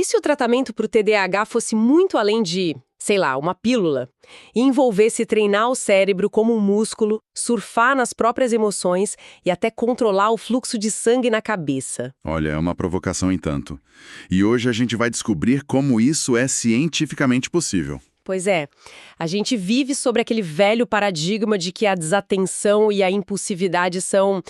se o tratamento para o TDAH fosse muito além de, sei lá, uma pílula, e envolvesse treinar o cérebro como um músculo, surfar nas próprias emoções e até controlar o fluxo de sangue na cabeça? Olha, é uma provocação em tanto. E hoje a gente vai descobrir como isso é cientificamente possível. Pois é, a gente vive sobre aquele velho paradigma de que a desatenção e a impulsividade são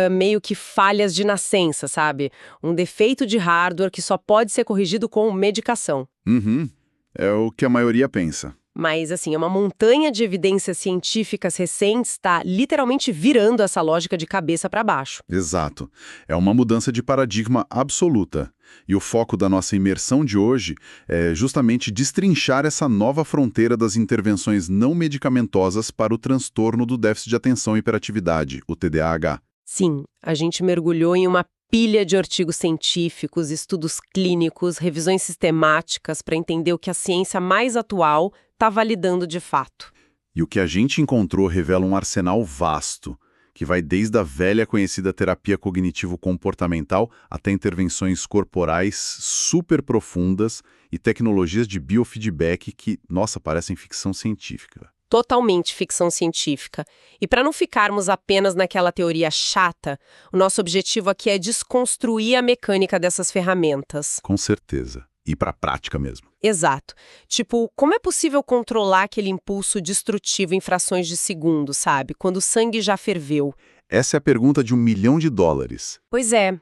meio que falhas de nascença, sabe? Um defeito de hardware que só pode ser corrigido com medicação. Uhum. É o que a maioria pensa. Mas, assim, uma montanha de evidências científicas recentes está literalmente virando essa lógica de cabeça para baixo. Exato. É uma mudança de paradigma absoluta. E o foco da nossa imersão de hoje é justamente destrinchar essa nova fronteira das intervenções não medicamentosas para o transtorno do déficit de atenção e hiperatividade, o TDAH. Sim, a gente mergulhou em uma pilha de artigos científicos, estudos clínicos, revisões sistemáticas para entender o que a ciência mais atual está validando de fato. E o que a gente encontrou revela um arsenal vasto, que vai desde a velha conhecida terapia cognitivo-comportamental até intervenções corporais super profundas e tecnologias de biofeedback que, nossa, parecem ficção científica. Totalmente ficção científica. E para não ficarmos apenas naquela teoria chata, o nosso objetivo aqui é desconstruir a mecânica dessas ferramentas. Com certeza. E para a prática mesmo. Exato. Tipo, como é possível controlar aquele impulso destrutivo em frações de segundo, sabe? Quando o sangue já ferveu. Essa é a pergunta de $1 milhão. Pois é.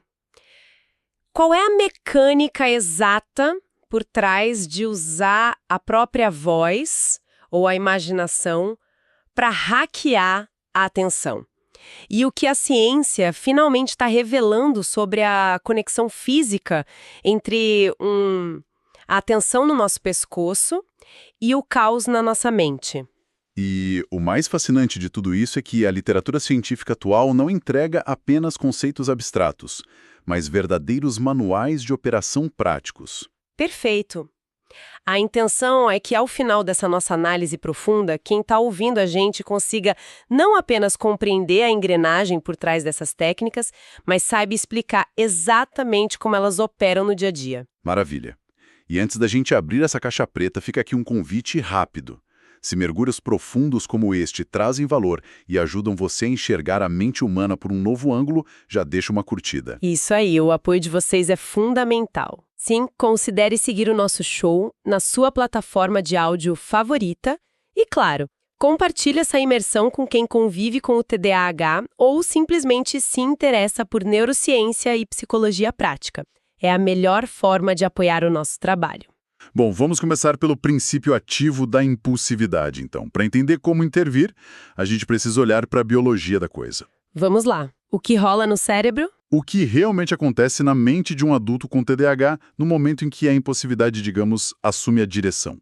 Qual é a mecânica exata por trás de usar a própria voz ou a imaginação para hackear a atenção? E o que a ciência finalmente está revelando sobre a conexão física entre a atenção no nosso pescoço e o caos na nossa mente. E o mais fascinante de tudo isso é que a literatura científica atual não entrega apenas conceitos abstratos, mas verdadeiros manuais de operação práticos. Perfeito. A intenção é que, ao final dessa nossa análise profunda, quem está ouvindo a gente consiga não apenas compreender a engrenagem por trás dessas técnicas, mas saiba explicar exatamente como elas operam no dia a dia. Maravilha. E antes da gente abrir essa caixa preta, fica aqui um convite rápido. Se mergulhos profundos como este trazem valor e ajudam você a enxergar a mente humana por um novo ângulo, já deixa uma curtida. Isso aí, o apoio de vocês é fundamental. Sim, considere seguir o nosso show na sua plataforma de áudio favorita e, claro, compartilhe essa imersão com quem convive com o TDAH ou simplesmente se interessa por neurociência e psicologia prática. É a melhor forma de apoiar o nosso trabalho. Bom, vamos começar pelo princípio ativo da impulsividade, então. Para entender como intervir, a gente precisa olhar para a biologia da coisa. Vamos lá. O que rola no cérebro? O que realmente acontece na mente de um adulto com TDAH no momento em que a impulsividade, digamos, assume a direção.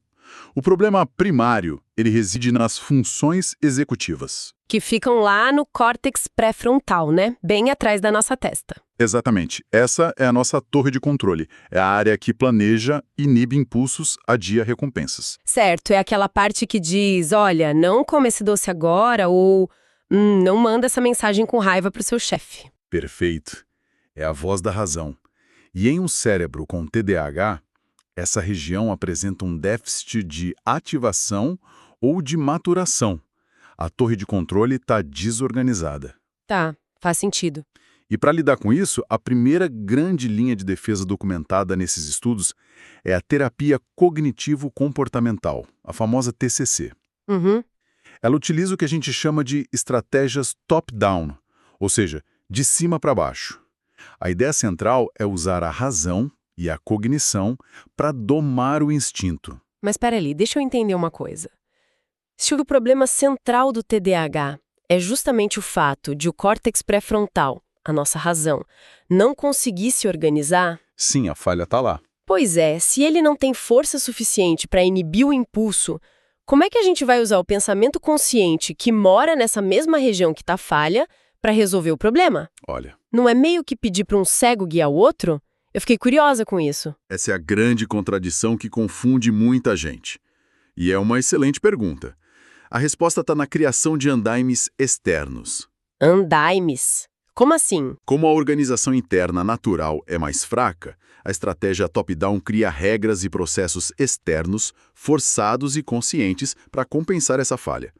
O problema primário, ele reside nas funções executivas. Que ficam lá no córtex pré-frontal, né? Bem atrás da nossa testa. Exatamente. Essa é a nossa torre de controle. É a área que planeja, inibe impulsos, adia recompensas. Certo, é aquela parte que diz, olha, não come esse doce agora ou não manda essa mensagem com raiva pro seu chefe. Perfeito. É a voz da razão. E em um cérebro com TDAH, essa região apresenta um déficit de ativação ou de maturação. A torre de controle está desorganizada. Tá, faz sentido. E para lidar com isso, a primeira grande linha de defesa documentada nesses estudos é a terapia cognitivo-comportamental, a famosa TCC. Uhum. Ela utiliza o que a gente chama de estratégias top-down, ou seja, de cima para baixo. A ideia central é usar a razão e a cognição para domar o instinto. Mas espera ali, deixa eu entender uma coisa. Se o problema central do TDAH é justamente o fato de o córtex pré-frontal, a nossa razão, não conseguir se organizar... Sim, a falha está lá. Pois é, se ele não tem força suficiente para inibir o impulso, como é que a gente vai usar o pensamento consciente que mora nessa mesma região que está falha para resolver o problema? Olha, Não é meio que pedir para um cego guiar o outro? Eu fiquei curiosa com isso. essa é a grande contradição que confunde muita gente. E é uma excelente pergunta. A resposta está na criação de andaimes externos. Andaimes. Como assim? Como a organização interna natural é mais fraca, a estratégia top-down cria regras e processos externos, forçados e conscientes para compensar essa falha.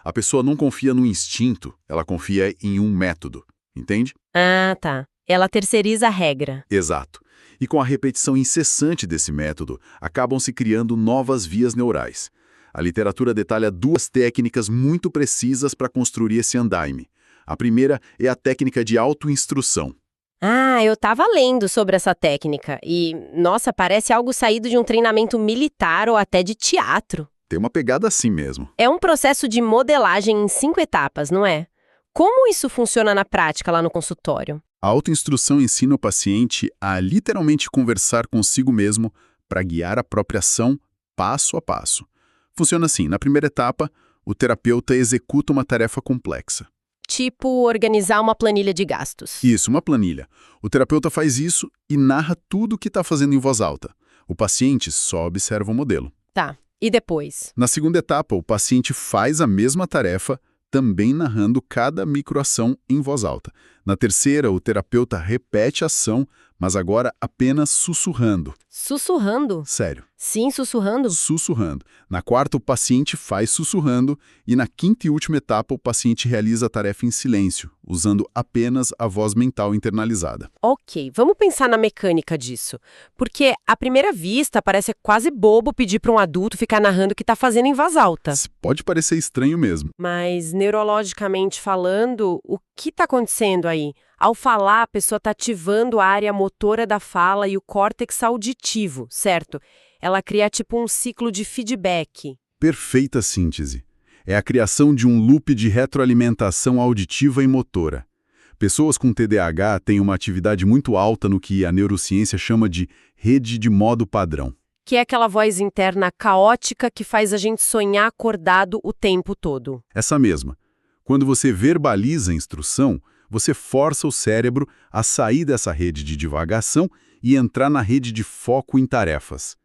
A pessoa não confia no instinto, ela confia em um método. Entende? Ah, tá. Ela terceiriza a regra. Exato. E com a repetição incessante desse método, acabam se criando novas vias neurais. A literatura detalha 2 técnicas muito precisas para construir esse andaime. A primeira é a técnica de autoinstrução. Ah, eu tava lendo sobre essa técnica e, nossa, parece algo saído de um treinamento militar ou até de teatro. Tem uma pegada assim mesmo. É um processo de modelagem em 5 etapas, não é? Como isso funciona na prática lá no consultório? A autoinstrução ensina o paciente a literalmente conversar consigo mesmo para guiar a própria ação passo a passo. Funciona assim: na primeira etapa, o terapeuta executa uma tarefa complexa. Tipo, organizar uma planilha de gastos. Isso, uma planilha. O terapeuta faz isso e narra tudo o que está fazendo em voz alta. O paciente só observa o modelo. Tá. E depois? Na segunda etapa, o paciente faz a mesma tarefa, também narrando cada microação em voz alta. Na terceira, o terapeuta repete a ação, mas agora apenas sussurrando. Sussurrando? Sério. Sim, sussurrando? Sussurrando. Na quarta, o paciente faz sussurrando e na quinta e última etapa, o paciente realiza a tarefa em silêncio, usando apenas a voz mental internalizada. Ok, vamos pensar na mecânica disso. Porque, à primeira vista, parece quase bobo pedir para um adulto ficar narrando o que está fazendo em voz alta. Pode parecer estranho mesmo. Mas, neurologicamente falando, o que está acontecendo aí? Ao falar, a pessoa está ativando a área motora da fala e o córtex auditivo, certo? Ela cria tipo um ciclo de feedback. Perfeita síntese. É a criação de um loop de retroalimentação auditiva e motora. Pessoas com TDAH têm uma atividade muito alta no que a neurociência chama de rede de modo padrão. Que é aquela voz interna caótica que faz a gente sonhar acordado o tempo todo. Essa mesma. Quando você verbaliza a instrução, você força o cérebro a sair dessa rede de divagação e entrar na rede de foco em tarefas.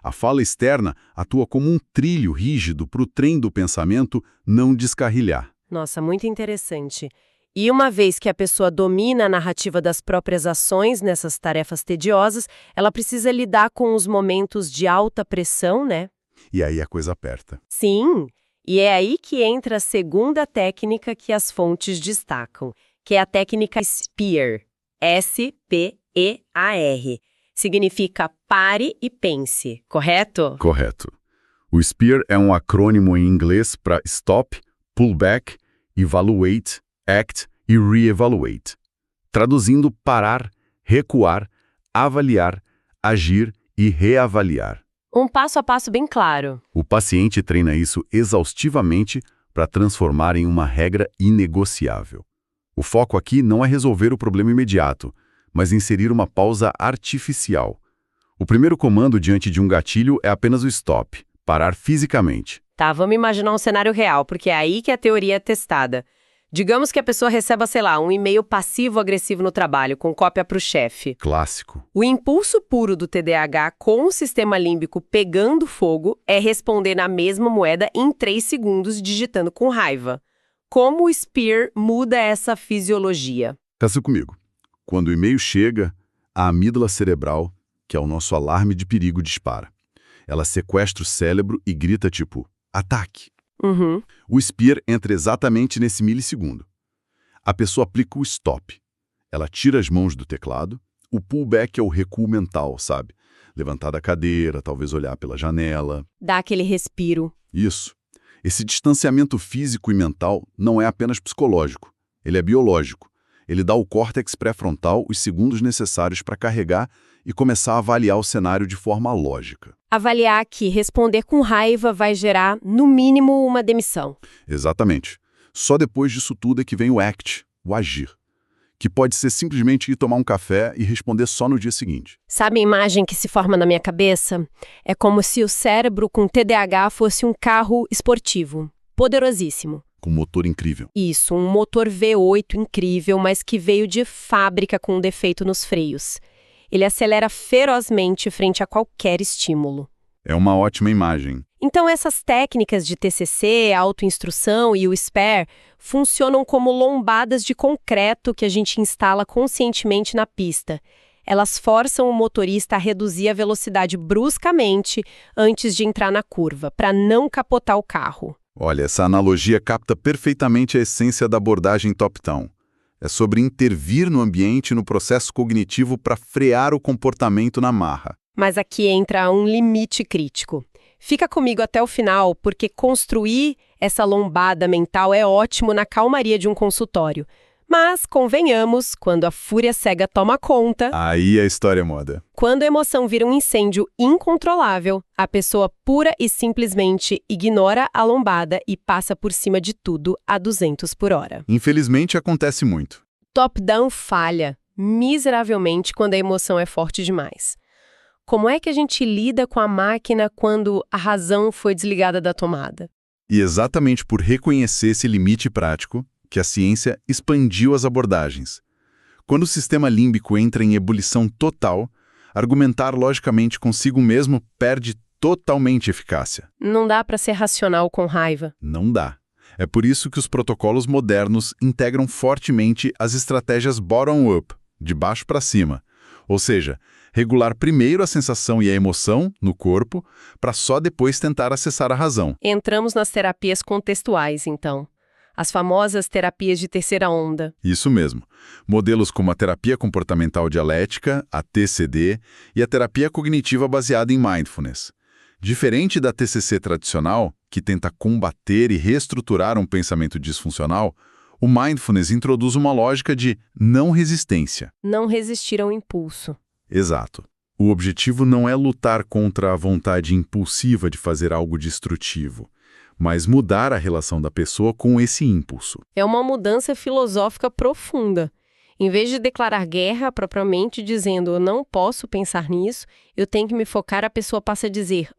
A fala externa atua como um trilho rígido para o trem do pensamento não descarrilhar. Nossa, muito interessante. E uma vez que a pessoa domina a narrativa das próprias ações nessas tarefas tediosas, ela precisa lidar com os momentos de alta pressão, né? E aí a coisa aperta. Sim, e é aí que entra a segunda técnica que as fontes destacam, que é a técnica SPEAR. S-P-E-A-R. Significa pare e pense, correto? Correto. O SPEAR é um acrônimo em inglês para Stop, Pull Back, Evaluate, Act e Re-Evaluate. Traduzindo, parar, recuar, avaliar, agir e reavaliar. Um passo a passo bem claro. O paciente treina isso exaustivamente para transformar em uma regra inegociável. O foco aqui não é resolver o problema imediato, mas inserir uma pausa artificial. O primeiro comando diante de um gatilho é apenas o stop, parar fisicamente. Tá, vamos imaginar um cenário real, porque é aí que a teoria é testada. Digamos que a pessoa receba, sei lá, um e-mail passivo-agressivo no trabalho, com cópia para o chefe. Clássico. O impulso puro do TDAH com o sistema límbico pegando fogo é responder na mesma moeda em 3 segundos, digitando com raiva. Como o SPEAR muda essa fisiologia? Pensa comigo. Quando o e-mail chega, a amígdala cerebral, que é o nosso alarme de perigo, dispara. Ela sequestra o cérebro e grita tipo, ataque. Uhum. O SPEAR entra exatamente nesse milissegundo. A pessoa aplica o stop. Ela tira as mãos do teclado. O pullback é o recuo mental, sabe? Levantar da cadeira, talvez olhar pela janela. Dá aquele respiro. Isso. Esse distanciamento físico e mental não é apenas psicológico. Ele é biológico. Ele dá ao córtex pré-frontal os segundos necessários para carregar e começar a avaliar o cenário de forma lógica. Avaliar que responder com raiva vai gerar, no mínimo, uma demissão. Exatamente. Só depois disso tudo é que vem o ACT, o agir, que pode ser simplesmente ir tomar um café e responder só no dia seguinte. Sabe a imagem que se forma na minha cabeça? É como se o cérebro com TDAH fosse um carro esportivo, poderosíssimo. Com motor incrível. Isso, um motor V8 incrível, mas que veio de fábrica com um defeito nos freios. Ele acelera ferozmente frente a qualquer estímulo. É uma ótima imagem. Então, essas técnicas de TCC, autoinstrução e o SPARE funcionam como lombadas de concreto que a gente instala conscientemente na pista. Elas forçam o motorista a reduzir a velocidade bruscamente antes de entrar na curva, para não capotar o carro. Olha, essa analogia capta perfeitamente a essência da abordagem top-down. É sobre intervir no ambiente e no processo cognitivo para frear o comportamento na marra. Mas aqui entra um limite crítico. Fica comigo até o final, porque construir essa lombada mental é ótimo na calmaria de um consultório. Mas, convenhamos, quando a fúria cega toma conta... Aí a história muda. Quando a emoção vira um incêndio incontrolável, a pessoa pura e simplesmente ignora a lombada e passa por cima de tudo a 200 por hora. Infelizmente, acontece muito. Top-down falha miseravelmente quando a emoção é forte demais. Como é que a gente lida com a máquina quando a razão foi desligada da tomada? E exatamente por reconhecer esse limite prático, que a ciência expandiu as abordagens. Quando o sistema límbico entra em ebulição total, argumentar logicamente consigo mesmo perde totalmente eficácia. Não dá para ser racional com raiva. Não dá. É por isso que os protocolos modernos integram fortemente as estratégias bottom-up, de baixo para cima. Ou seja, regular primeiro a sensação e a emoção no corpo, para só depois tentar acessar a razão. Entramos nas terapias contextuais, então. As famosas terapias de terceira onda. Isso mesmo. Modelos como a terapia comportamental dialética, a TCD, e a terapia cognitiva baseada em mindfulness. Diferente da TCC tradicional, que tenta combater e reestruturar um pensamento disfuncional, o mindfulness introduz uma lógica de não resistência. Não resistir ao impulso. Exato. O objetivo não é lutar contra a vontade impulsiva de fazer algo destrutivo, mas mudar a relação da pessoa com esse impulso. É uma mudança filosófica profunda. Em vez de declarar guerra propriamente dizendo eu não posso pensar nisso, eu tenho que me focar, a pessoa passa a dizer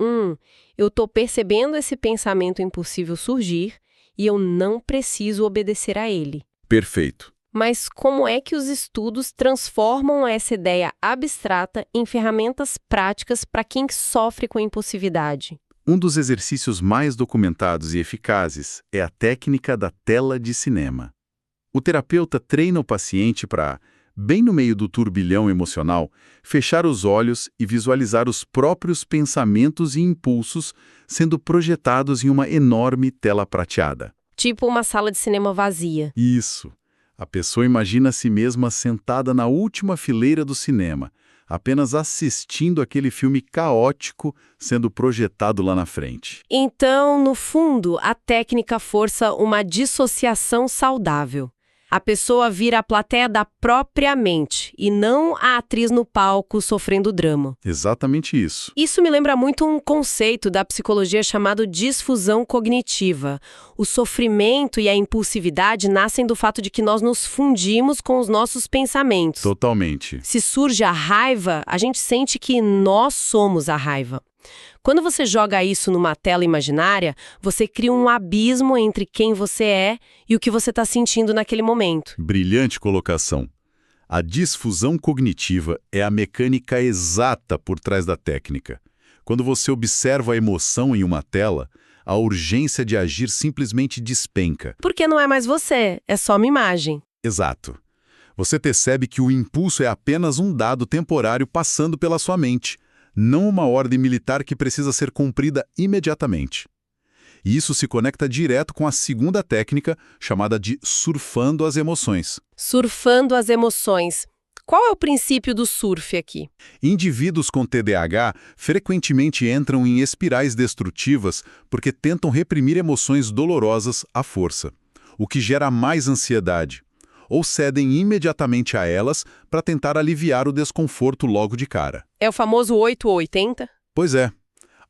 eu estou percebendo esse pensamento impossível surgir e eu não preciso obedecer a ele. Perfeito. Mas como é que os estudos transformam essa ideia abstrata em ferramentas práticas para quem sofre com impulsividade? Um dos exercícios mais documentados e eficazes é a técnica da tela de cinema. O terapeuta treina o paciente para, bem no meio do turbilhão emocional, fechar os olhos e visualizar os próprios pensamentos e impulsos sendo projetados em uma enorme tela prateada. Tipo uma sala de cinema vazia. Isso. A pessoa imagina a si mesma sentada na última fileira do cinema, apenas assistindo aquele filme caótico sendo projetado lá na frente. Então, no fundo, a técnica força uma dissociação saudável. A pessoa vira a plateia da própria mente e não a atriz no palco sofrendo drama. Exatamente isso. Isso me lembra muito um conceito da psicologia chamado disfusão cognitiva. O sofrimento e a impulsividade nascem do fato de que nós nos fundimos com os nossos pensamentos. Totalmente. Se surge a raiva, a gente sente que nós somos a raiva. Quando você joga isso numa tela imaginária, você cria um abismo entre quem você é e o que você está sentindo naquele momento. Brilhante colocação. A disfusão cognitiva é a mecânica exata por trás da técnica. Quando você observa a emoção em uma tela, a urgência de agir simplesmente despenca. Porque não é mais você, é só uma imagem. Exato. Você percebe que o impulso é apenas um dado temporário passando pela sua mente, não uma ordem militar que precisa ser cumprida imediatamente. E isso se conecta direto com a segunda técnica, chamada de surfando as emoções. Surfando as emoções. Qual é o princípio do surf aqui? Indivíduos com TDAH frequentemente entram em espirais destrutivas porque tentam reprimir emoções dolorosas à força, o que gera mais ansiedade, ou cedem imediatamente a elas para tentar aliviar o desconforto logo de cara. É o famoso 8 ou 80? Pois é.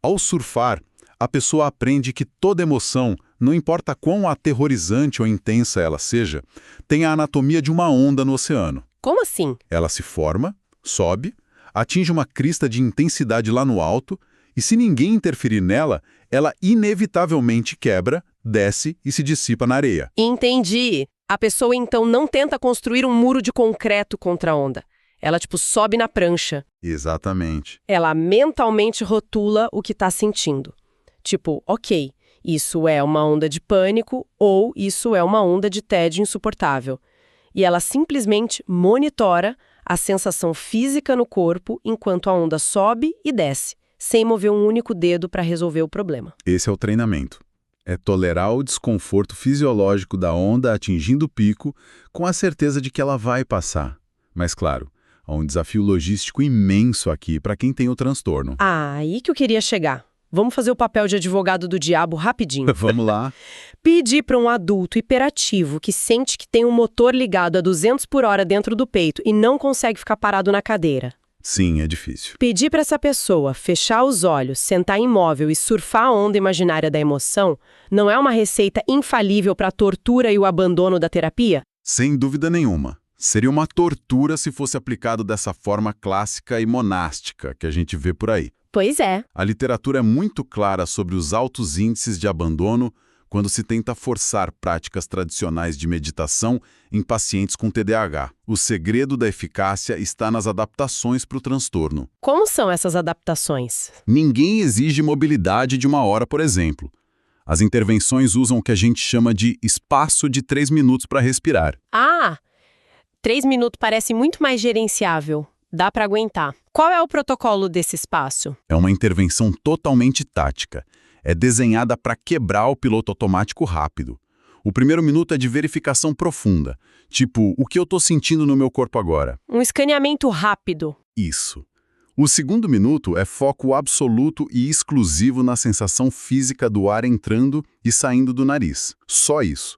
Ao surfar, a pessoa aprende que toda emoção, não importa quão aterrorizante ou intensa ela seja, tem a anatomia de uma onda no oceano. Como assim? Ela se forma, sobe, atinge uma crista de intensidade lá no alto, e se ninguém interferir nela, ela inevitavelmente quebra, desce e se dissipa na areia. Entendi. A pessoa, então, não tenta construir um muro de concreto contra a onda. Ela, sobe na prancha. Exatamente. Ela mentalmente rotula o que está sentindo. Tipo, ok, isso é uma onda de pânico ou isso é uma onda de tédio insuportável. E ela simplesmente monitora a sensação física no corpo enquanto a onda sobe e desce, sem mover um único dedo para resolver o problema. Esse é o treinamento. É tolerar o desconforto fisiológico da onda atingindo o pico com a certeza de que ela vai passar. Mas, claro, há um desafio logístico imenso aqui para quem tem o transtorno. Ah, aí que eu queria chegar. Vamos fazer o papel de advogado do diabo rapidinho. Vamos lá. Pedir para um adulto hiperativo que sente que tem um motor ligado a 200 por hora dentro do peito e não consegue ficar parado na cadeira. Sim, é difícil. Pedir para essa pessoa fechar os olhos, sentar imóvel e surfar a onda imaginária da emoção não é uma receita infalível para a tortura e o abandono da terapia? Sem dúvida nenhuma. Seria uma tortura se fosse aplicado dessa forma clássica e monástica que a gente vê por aí. Pois é. A literatura é muito clara sobre os altos índices de abandono quando se tenta forçar práticas tradicionais de meditação em pacientes com TDAH. O segredo da eficácia está nas adaptações para o transtorno. Como são essas adaptações? Ninguém exige mobilidade de 1 hora, por exemplo. As intervenções usam o que a gente chama de espaço de 3 minutos para respirar. Ah, 3 minutos parece muito mais gerenciável. Dá para aguentar. Qual é o protocolo desse espaço? É uma intervenção totalmente tática. É desenhada para quebrar o piloto automático rápido. O primeiro minuto é de verificação profunda, tipo, o que eu estou sentindo no meu corpo agora? Um escaneamento rápido. Isso. O segundo minuto é foco absoluto e exclusivo na sensação física do ar entrando e saindo do nariz. Só isso.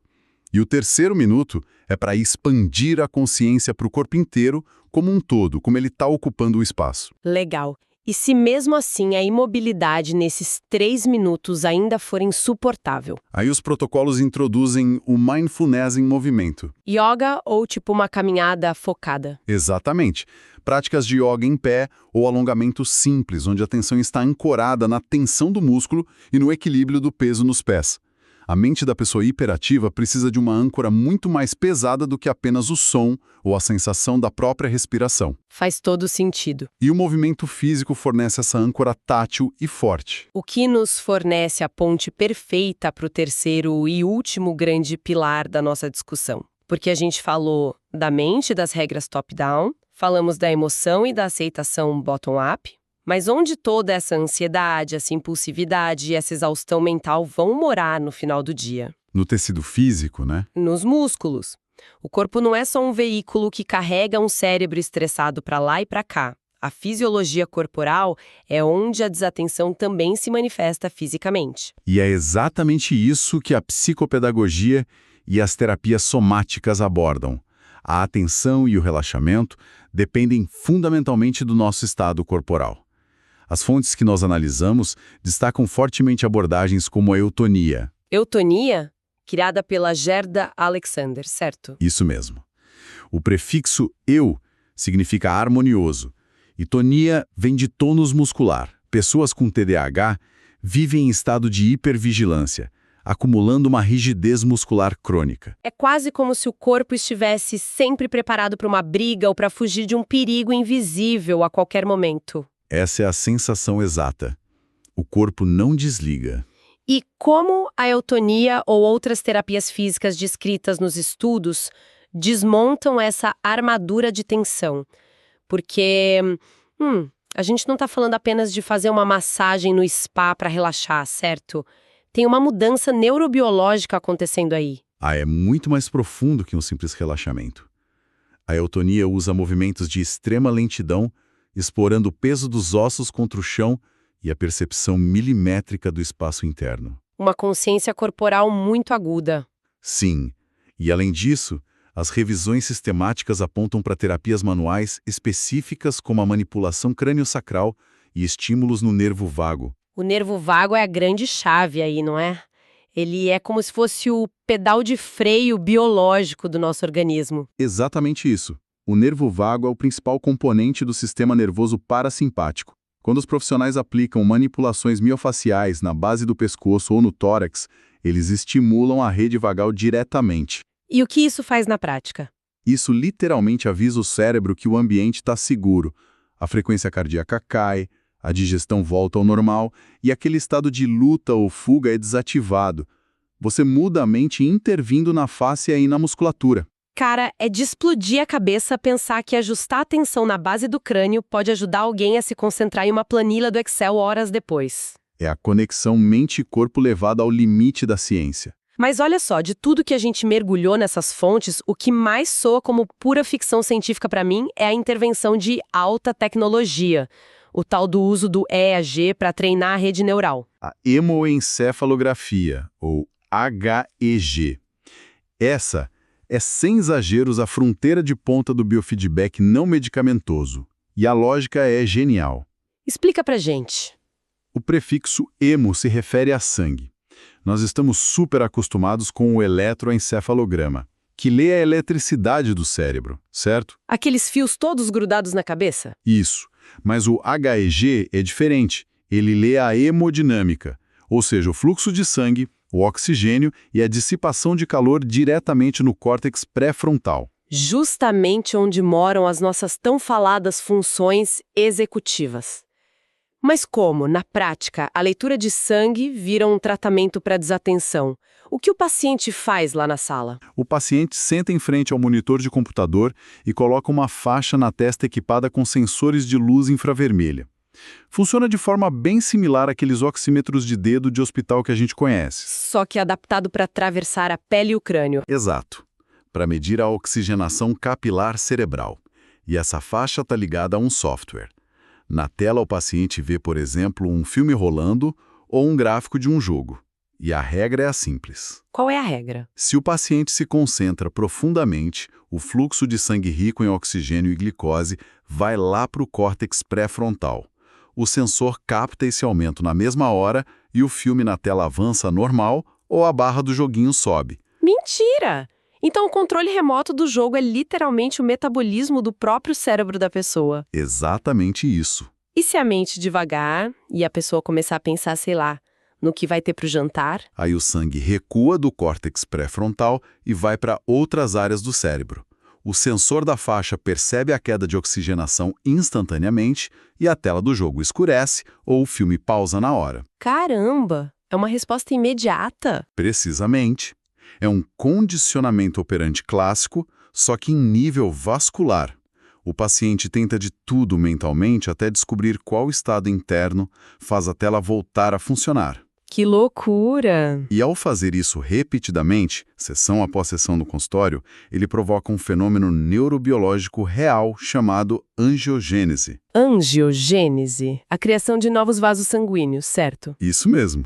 E o terceiro minuto é para expandir a consciência para o corpo inteiro como um todo, como ele está ocupando o espaço. Legal. E se mesmo assim a imobilidade nesses 3 minutos ainda for insuportável? Aí os protocolos introduzem o mindfulness em movimento. Yoga ou tipo uma caminhada focada? Exatamente. Práticas de yoga em pé ou alongamento simples, onde a atenção está ancorada na tensão do músculo e no equilíbrio do peso nos pés. A mente da pessoa hiperativa precisa de uma âncora muito mais pesada do que apenas o som ou a sensação da própria respiração. Faz todo sentido. E o movimento físico fornece essa âncora tátil e forte. O que nos fornece a ponte perfeita para o terceiro e último grande pilar da nossa discussão. Porque a gente falou da mente e das regras top-down, falamos da emoção e da aceitação bottom-up, mas onde toda essa ansiedade, essa impulsividade e essa exaustão mental vão morar no final do dia? No tecido físico, né? Nos músculos. O corpo não é só um veículo que carrega um cérebro estressado para lá e para cá. A fisiologia corporal é onde a desatenção também se manifesta fisicamente. E é exatamente isso que a psicopedagogia e as terapias somáticas abordam. A atenção e o relaxamento dependem fundamentalmente do nosso estado corporal. As fontes que nós analisamos destacam fortemente abordagens como a eutonia. Eutonia? Criada pela Gerda Alexander, certo? Isso mesmo. O prefixo eu significa harmonioso, e tonia vem de tônus muscular. Pessoas com TDAH vivem em estado de hipervigilância, acumulando uma rigidez muscular crônica. É quase como se o corpo estivesse sempre preparado para uma briga ou para fugir de um perigo invisível a qualquer momento. Essa é a sensação exata. O corpo não desliga. E como a eutonia ou outras terapias físicas descritas nos estudos desmontam essa armadura de tensão? Porque a gente não está falando apenas de fazer uma massagem no spa para relaxar, certo? Tem uma mudança neurobiológica acontecendo aí. É muito mais profundo que um simples relaxamento. A eutonia usa movimentos de extrema lentidão, explorando o peso dos ossos contra o chão e a percepção milimétrica do espaço interno. Uma consciência corporal muito aguda. Sim, e além disso, as revisões sistemáticas apontam para terapias manuais específicas como a manipulação crânio-sacral e estímulos no nervo vago. O nervo vago é a grande chave aí, não é? Ele é como se fosse o pedal de freio biológico do nosso organismo. Exatamente isso. O nervo vago é o principal componente do sistema nervoso parasimpático. Quando os profissionais aplicam manipulações miofaciais na base do pescoço ou no tórax, eles estimulam a rede vagal diretamente. E o que isso faz na prática? Isso literalmente avisa o cérebro que o ambiente está seguro. A frequência cardíaca cai, a digestão volta ao normal e aquele estado de luta ou fuga é desativado. Você muda a mente intervindo na face e na musculatura. Cara, é de explodir a cabeça pensar que ajustar a tensão na base do crânio pode ajudar alguém a se concentrar em uma planilha do Excel horas depois. É a conexão mente e corpo levada ao limite da ciência. Mas olha só, de tudo que a gente mergulhou nessas fontes, o que mais soa como pura ficção científica para mim é a intervenção de alta tecnologia, o tal do uso do EEG para treinar a rede neural. A hemoencefalografia, ou HEG. Essa é, sem exageros, a fronteira de ponta do biofeedback não medicamentoso. E a lógica é genial. Explica pra gente. O prefixo hemo se refere a sangue. Nós estamos super acostumados com o eletroencefalograma, que lê a eletricidade do cérebro, certo? Aqueles fios todos grudados na cabeça? Isso. Mas o HEG é diferente. Ele lê a hemodinâmica, ou seja, o fluxo de sangue, o oxigênio e a dissipação de calor diretamente no córtex pré-frontal. Justamente onde moram as nossas tão faladas funções executivas. Mas como, na prática, a leitura de sangue vira um tratamento para desatenção? O que o paciente faz lá na sala? O paciente senta em frente ao monitor de computador e coloca uma faixa na testa equipada com sensores de luz infravermelha. Funciona de forma bem similar àqueles oxímetros de dedo de hospital que a gente conhece. Só que adaptado para atravessar a pele e o crânio. Exato. Para medir a oxigenação capilar cerebral. E essa faixa está ligada a um software. Na tela, o paciente vê, por exemplo, um filme rolando ou um gráfico de um jogo. E a regra é simples. Qual é a regra? Se o paciente se concentra profundamente, o fluxo de sangue rico em oxigênio e glicose vai lá para o córtex pré-frontal. O sensor capta esse aumento na mesma hora e o filme na tela avança normal ou a barra do joguinho sobe. Mentira! Então o controle remoto do jogo é literalmente o metabolismo do próprio cérebro da pessoa. Exatamente isso. E se a mente devagar e a pessoa começar a pensar, sei lá, no que vai ter pro jantar? Aí o sangue recua do córtex pré-frontal e vai para outras áreas do cérebro. O sensor da faixa percebe a queda de oxigenação instantaneamente e a tela do jogo escurece ou o filme pausa na hora. Caramba! É uma resposta imediata? Precisamente. É um condicionamento operante clássico, só que em nível vascular. O paciente tenta de tudo mentalmente até descobrir qual estado interno faz a tela voltar a funcionar. Que loucura! E ao fazer isso repetidamente, sessão após sessão no consultório, ele provoca um fenômeno neurobiológico real chamado angiogênese. Angiogênese, a criação de novos vasos sanguíneos, certo? Isso mesmo.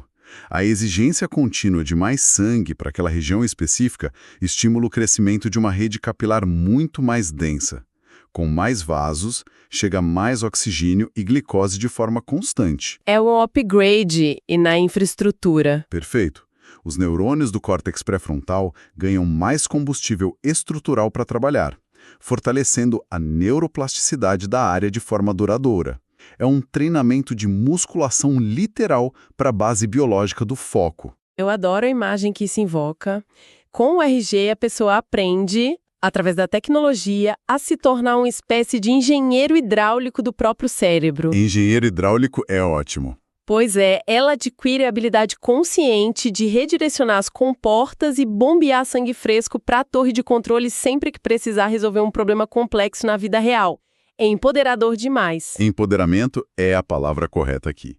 A exigência contínua de mais sangue para aquela região específica estimula o crescimento de uma rede capilar muito mais densa. Com mais vasos, chega mais oxigênio e glicose de forma constante. É um upgrade e na infraestrutura. Perfeito. Os neurônios do córtex pré-frontal ganham mais combustível estrutural para trabalhar, fortalecendo a neuroplasticidade da área de forma duradoura. É um treinamento de musculação literal para a base biológica do foco. Eu adoro a imagem que isso invoca. Com o RG, a pessoa aprende, através da tecnologia, a se tornar uma espécie de engenheiro hidráulico do próprio cérebro. Engenheiro hidráulico é ótimo. Pois é, ela adquire a habilidade consciente de redirecionar as comportas e bombear sangue fresco para a torre de controle sempre que precisar resolver um problema complexo na vida real. É empoderador demais. Empoderamento é a palavra correta aqui.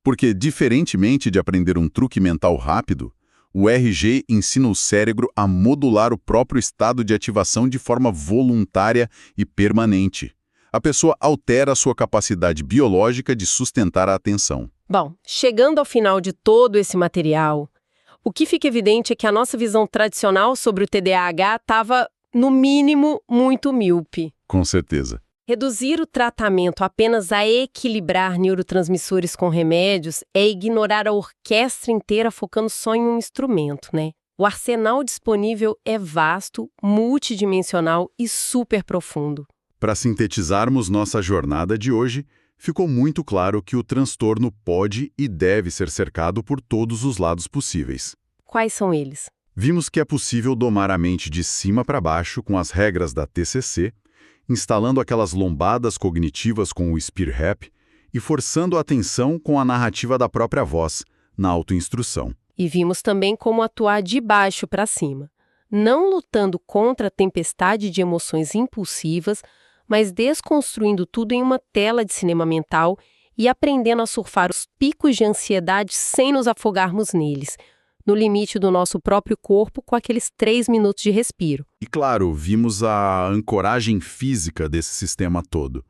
Porque, diferentemente de aprender um truque mental rápido, o RG ensina o cérebro a modular o próprio estado de ativação de forma voluntária e permanente. A pessoa altera a sua capacidade biológica de sustentar a atenção. Bom, chegando ao final de todo esse material, o que fica evidente é que a nossa visão tradicional sobre o TDAH estava, no mínimo, muito míope. Com certeza. Reduzir o tratamento apenas a equilibrar neurotransmissores com remédios é ignorar a orquestra inteira focando só em um instrumento, né? O arsenal disponível é vasto, multidimensional e super profundo. Para sintetizarmos nossa jornada de hoje, ficou muito claro que o transtorno pode e deve ser cercado por todos os lados possíveis. Quais são eles? Vimos que é possível domar a mente de cima para baixo com as regras da TCC, instalando aquelas lombadas cognitivas com o Spear Rap e forçando a atenção com a narrativa da própria voz, na autoinstrução. E vimos também como atuar de baixo para cima, não lutando contra a tempestade de emoções impulsivas, mas desconstruindo tudo em uma tela de cinema mental e aprendendo a surfar os picos de ansiedade sem nos afogarmos neles, no limite do nosso próprio corpo com aqueles 3 minutos de respiro. E claro, vimos a ancoragem física desse sistema todo.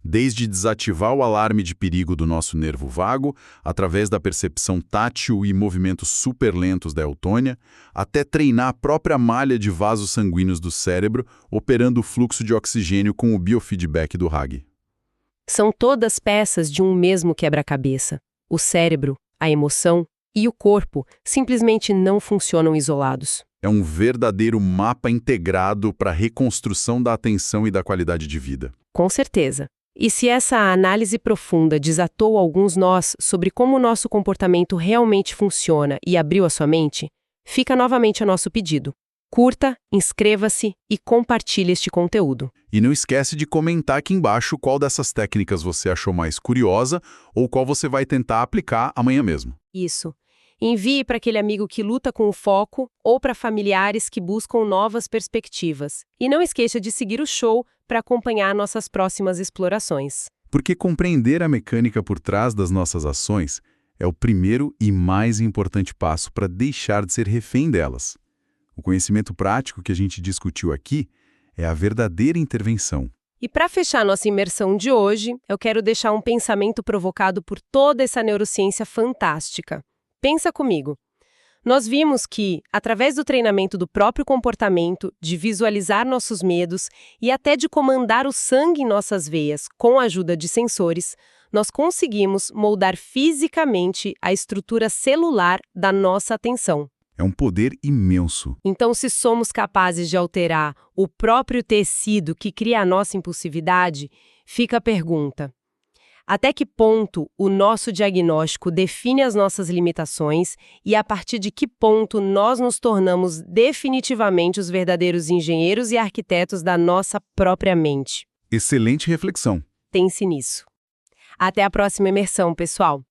Desde desativar o alarme de perigo do nosso nervo vago, através da percepção tátil e movimentos super lentos da eutônia, até treinar a própria malha de vasos sanguíneos do cérebro, operando o fluxo de oxigênio com o biofeedback do Hag. São todas peças de um mesmo quebra-cabeça. O cérebro, a emoção e o corpo simplesmente não funcionam isolados. É um verdadeiro mapa integrado para a reconstrução da atenção e da qualidade de vida. Com certeza. E se essa análise profunda desatou alguns nós sobre como o nosso comportamento realmente funciona e abriu a sua mente, fica novamente a nosso pedido. Curta, inscreva-se e compartilhe este conteúdo. E não esquece de comentar aqui embaixo qual dessas técnicas você achou mais curiosa ou qual você vai tentar aplicar amanhã mesmo. Isso. Envie para aquele amigo que luta com o foco ou para familiares que buscam novas perspectivas. E não esqueça de seguir o show para acompanhar nossas próximas explorações. Porque compreender a mecânica por trás das nossas ações é o primeiro e mais importante passo para deixar de ser refém delas. O conhecimento prático que a gente discutiu aqui é a verdadeira intervenção. E para fechar nossa imersão de hoje, eu quero deixar um pensamento provocado por toda essa neurociência fantástica. Pensa comigo. Nós vimos que, através do treinamento do próprio comportamento, de visualizar nossos medos e até de comandar o sangue em nossas veias com a ajuda de sensores, nós conseguimos moldar fisicamente a estrutura celular da nossa atenção. É um poder imenso. Então, se somos capazes de alterar o próprio tecido que cria a nossa impulsividade, fica a pergunta: até que ponto o nosso diagnóstico define as nossas limitações e a partir de que ponto nós nos tornamos definitivamente os verdadeiros engenheiros e arquitetos da nossa própria mente? Excelente reflexão. Pense nisso. Até a próxima imersão, pessoal!